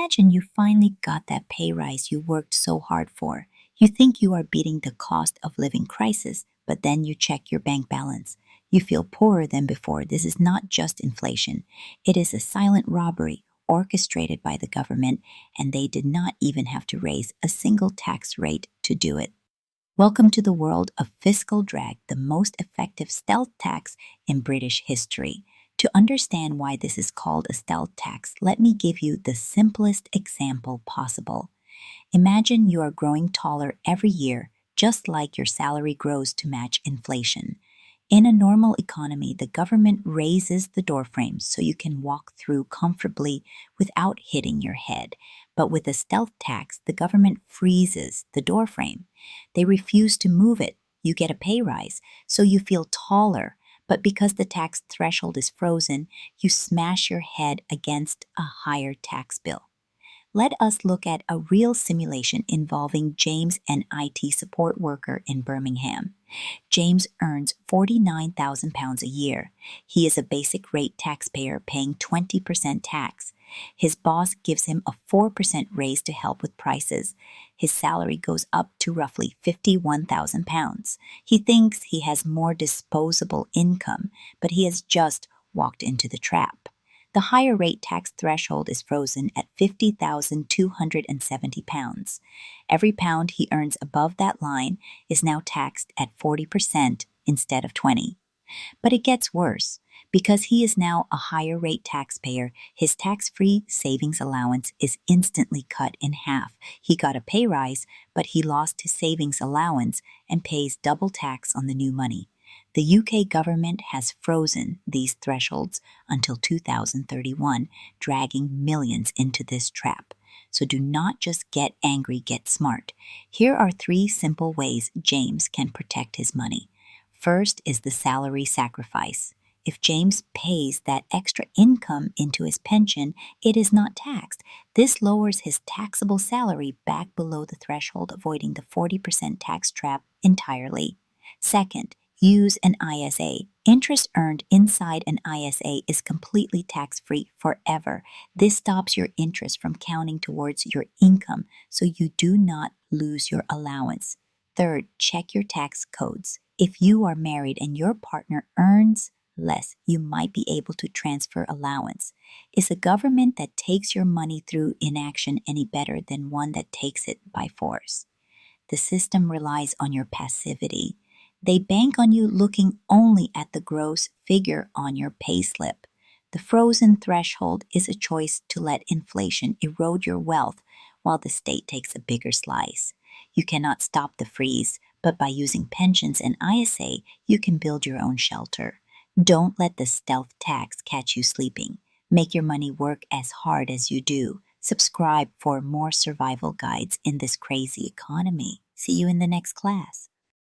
Imagine you finally got that pay rise you worked so hard for. You think you are beating the cost of living crisis, but then you check your bank balance. You feel poorer than before. This is not just inflation. It is a silent robbery orchestrated by the government, and they did not even have to raise a single tax rate to do it. Welcome to the world of fiscal drag, the most effective stealth tax in British history. To understand why this is called a stealth tax, let me give you the simplest example possible. Imagine you are growing taller every year, just like your salary grows to match inflation. In a normal economy, the government raises the doorframe so you can walk through comfortably without hitting your head. But with a stealth tax, the government freezes the doorframe. They refuse to move it. You get a pay rise, so you feel taller. But because the tax threshold is frozen, you smash your head against a higher tax bill. Let us look at a real simulation involving James, an IT support worker in Birmingham. James earns £49,000 a year. He is a basic rate taxpayer paying 20% tax. His boss gives him a 4% raise to help with prices. His salary goes up to roughly £51,000. He thinks he has more disposable income, but he has just walked into the trap. The higher rate tax threshold is frozen at £50,270. Every pound he earns above that line is now taxed at 40% instead of 20%. But it gets worse. Because he is now a higher rate taxpayer, his tax-free savings allowance is instantly cut in half. He got a pay rise, but he lost his savings allowance and pays double tax on the new money. The UK government has frozen these thresholds until 2031, dragging millions into this trap. So do not just get angry, get smart. Here are 3 simple ways James can protect his money. First is the salary sacrifice. If James pays that extra income into his pension, it is not taxed. This lowers his taxable salary back below the threshold, avoiding the 40% tax trap entirely. Second, use an ISA. Interest earned inside an ISA is completely tax-free forever. This stops your interest from counting towards your income, so you do not lose your allowance. Third, check your tax codes. If you are married and your partner earns less, you might be able to transfer allowance. Is a government that takes your money through inaction any better than one that takes it by force? The system relies on your passivity. They bank on you looking only at the gross figure on your payslip. The frozen threshold is a choice to let inflation erode your wealth while the state takes a bigger slice. You cannot stop the freeze, but by using pensions and ISA, you can build your own shelter. Don't let the stealth tax catch you sleeping. Make your money work as hard as you do. Subscribe for more survival guides in this crazy economy. See you in the next class.